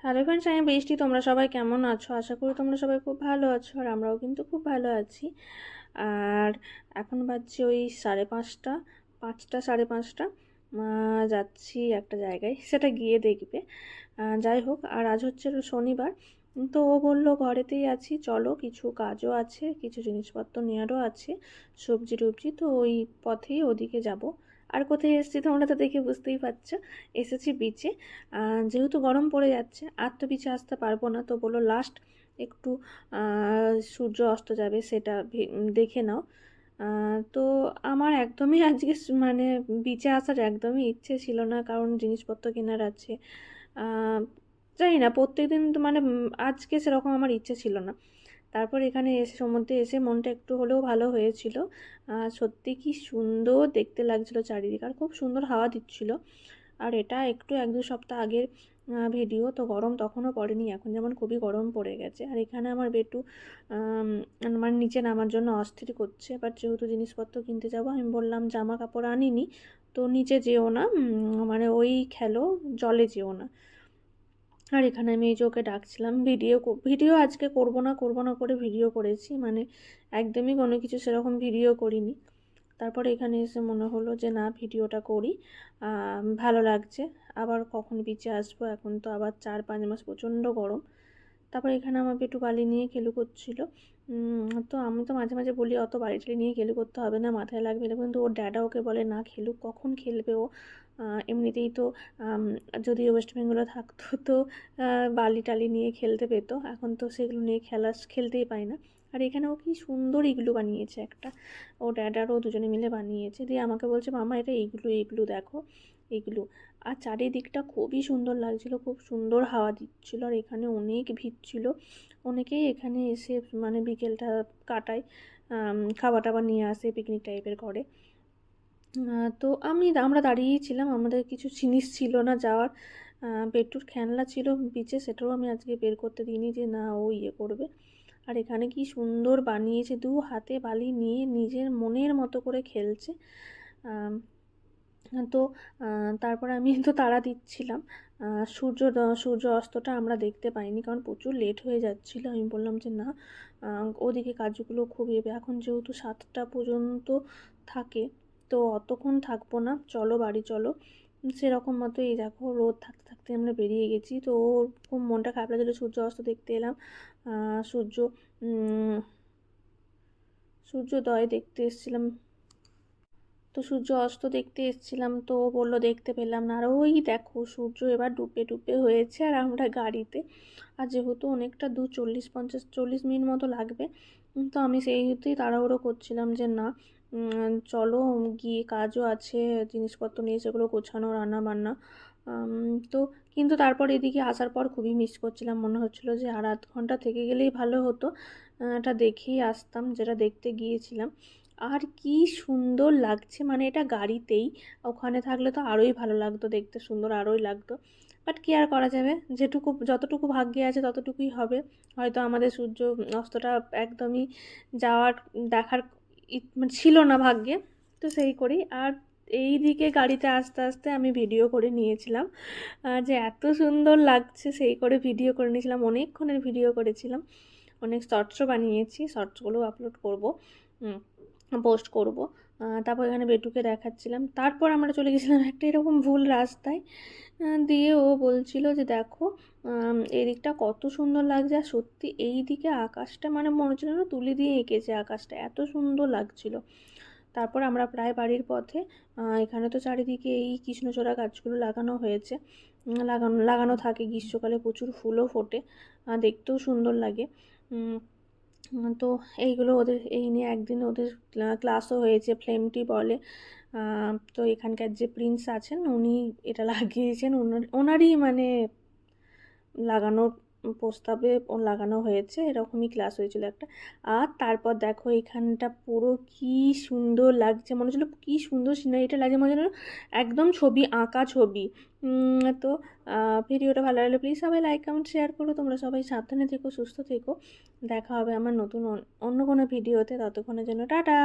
Hello friends, আমি বৃষ্টি। তোমরা সবাই কেমন আছো? আশা করি তোমরা সবাই খুব ভালো আছো, আর আমরাও কিন্তু খুব ভালো আছি। আর এখন বাজছে ওই 5:30, 5টা 5:30। যাচ্ছি একটা জায়গায়, সেটা গিয়ে দেখবে। যাই হোক, আর আজ হচ্ছে শনিবার। তো ও বললো ঘরেতেই আছি, চলো, কিছু কাজও আছে, কিছু জিনিসপত্র নেওয়ারও আছে, সবজি টবজি। তো ওই পথেই ওদিকে যাব। আর কোথায় এসেছি তোমরা তো দেখে বুঝতেই পারছো, এসেছি বিচে। যেহেতু গরম পড়ে যাচ্ছে, আর তো বিচে আসতে পারবো না, তো বললো লাস্ট একটু সূর্য অস্ত যাবে, সেটা দেখে নাও। তো আমার একদমই আজকে মানে বিচে আসার একদমই ইচ্ছে ছিল না, কারণ জিনিসপত্র কেনার আছে। জানি না, প্রত্যেকদিন তো মানে আজকে সেরকম আমার ইচ্ছে ছিল না। তারপর এখানে এসে সমুদ্রে এসে মনটা একটু হলেও ভালো হয়েছিল। সত্যি কি সুন্দর দেখতে লাগছিল চারিদিক, আর খুব সুন্দর হাওয়া দিচ্ছিল। আর এটা একটু 1-2 সপ্তাহ আগের ভিডিও, তো গরম তখনও পড়েনি, এখন যেমন খুবই গরম পড়ে গেছে। আর এখানে আমার বেটু আমার নিচে নামার জন্য অস্থির করছে। বাট যেহেতু জিনিসপত্র কিনতে যাব, আমি বললাম জামা কাপড় আনিনি, তো নিচে যেও না, মানে ওই খেলো, জলে যেও না। আর এখানে আমি এই যে ওকে ডাকছিলাম, ভিডিও আজকে করব না করে ভিডিও করেছি, মানে একদমই কোনো কিছু সেরকম ভিডিও করিনি। তারপরে এখানে এসে মনে হলো যে না, ভিডিওটা করি, ভালো লাগছে। আবার কখন বিচে আসবো, এখন তো আবার 4-5 মাস প্রচণ্ড গরম। তারপর এখানে আমার পেটু বালি নিয়ে খেলু করছিল। তো আমি তো মাঝে মাঝে বলি অত বালি টালি নিয়ে খেলু করতে হবে না, মাথায় লাগবে না, কিন্তু ওর ড্যাডা ওকে বলে না খেলুক, কখন খেলবে ও। এমনিতেই তো যদি ওয়েস্ট বেঙ্গলে থাকতো তো বালি টালি নিয়ে খেলতে পেতো, এখন তো সেগুলো নিয়ে খেলতেই পায় না। আর এখানে ও কি সুন্দর ইগলু বানিয়েছে একটা, ও ড্যাডার ও দুজনে মিলে বানিয়েছে, দিয়ে আমাকে বলছে মামা এটা এইগুলো দেখো, এইগুলো। আর চারিদিকটা খুবই সুন্দর লাগছিল, খুব সুন্দর হাওয়া দিচ্ছিল, আর এখানে অনেক ভিড় ছিল। অনেকেই এখানে এসে মানে বিকেলটা কাটায়, খাবার টাবার নিয়ে আসে, পিকনিক টাইপের করে। তো আমরা দাঁড়িয়েই ছিলাম, আমাদের কিছু জিনিস ছিল না যাওয়ার। পেট্টুর খেলনা ছিল বিচে, সেটাও আমি আজকে বের করতে দিইনি যে না ও ইয়ে করবে। আর এখানে কি সুন্দর বানিয়েছে, 2 হাতে বালি নিয়ে নিজের মনের মতো করে খেলছে। তো তারপরে আমি তো তাড়া দিচ্ছিলাম। সূর্য অস্তটা আমরা দেখতে পাইনি, কারণ প্রচুর লেট হয়ে যাচ্ছিলো। আমি বললাম যে না, ওদিকে কাজগুলো খুব এখন যেহেতু 7টা পর্যন্ত থাকে, তো অতক্ষণ থাকবো না, চলো বাড়ি চলো। সেরকম মতো এই দেখো রোদ থাকতে থাকতে আমরা বেরিয়ে গেছি। তো ওর খুব মনটা খারাপ লাগছিলো, সূর্য অস্ত দেখতে এলাম, সূর্যোদয় দেখতে এসেছিলাম। তো সূর্য অস্ত দেখতে এসেছিলাম, তো ও বললো দেখতে পেলাম না। আর ওই দেখো সূর্য এবার ডুবে ডুবে হয়েছে, আর আমরা গাড়িতে। আর যেহেতু অনেকটা দূর, 40-50-40 মিনিট মতো লাগবে, তো আমি সেইতেই তাড়াহুড়ো করছিলাম যে না, চলো গিয়ে কাজও আছে, জিনিসপত্র নিয়ে সেগুলো গোছানো, রান্না বান্না। তো কিন্তু তারপর এদিকে আসার পর খুবই মিস করছিলাম, মনে হচ্ছিলো যে আর আধ ঘন্টা থেকে গেলেই ভালো হতো, এটা দেখেই আসতাম যেটা দেখতে গিয়েছিলাম। আর কি সুন্দর লাগছে, মানে এটা গাড়িতেই, ওখানে থাকলে তো আরোই ভালো লাগতো, দেখতে সুন্দর আরোই লাগতো। বাট কি আর করা যাবে, যতটুকু ভাগ্যে আছে ততটুকুই হবে। হয়তো আমাদের সূর্য অস্তটা একদমই যাওয়ার দেখার মানে ছিল না ভাগ্যে, তো সেই করি। আর এই দিকে গাড়িতে আস্তে আস্তে আমি ভিডিও করে নিয়েছিলাম, যে এত সুন্দর লাগছে, সেই করে ভিডিও করে নিয়েছিলাম, অনেকক্ষণের ভিডিও করেছিলাম, অনেক শর্টসও বানিয়েছি, শর্টসগুলোও আপলোড করবো, পোস্ট করব। তারপর এখানে বেটুকে দেখাচ্ছিলাম। তারপর আমরা চলে গেছিলাম একটা এরকম ভুল রাস্তায়, দিয়ে ও বলছিল যে দেখো এদিকটা কত সুন্দর লাগছে। আর সত্যি এই দিকে আকাশটা মানে মনে হচ্ছিল না তুলি দিয়ে এঁকেছে, আকাশটা এত সুন্দর লাগছিল। তারপর আমরা প্রায় বাড়ির পথে। এখানে তো চারিদিকে এই কৃষ্ণচূড়া গাছগুলো লাগানো হয়েছে, লাগানো থাকে, গ্রীষ্মকালে প্রচুর ফুলও ফোটে, দেখতেও সুন্দর লাগে। তো এইগুলো ওদের এই নিয়ে একদিন ওদের ক্লাসও হয়েছে, ফ্লেমটি বলে। তো এখানকার যে প্রিন্স আছেন উনি এটা লাগিয়েছেন, ওনারই মানে লাগানোর প্রস্তাবে লাগানো হয়েছে, এরকমই ক্লাস হয়েছিল একটা। আর তারপর দেখো এখানটা পুরো কি সুন্দর লাগছে, মনে হচ্ছিলো কি সুন্দর সিনারিটা লাগছে, মনে হচ্ছিলো একদম ছবি আঁকা ছবি। তো ভিডিওটা ভালো লাগলে প্লিজ সবাই লাইক কমেন্ট শেয়ার করো। তোমরা সবাই সাবধানে থেকো, সুস্থ থেকো। দেখা হবে আমার নতুন অন্য কোনো ভিডিওতে, ততক্ষণের জন্য টাটা।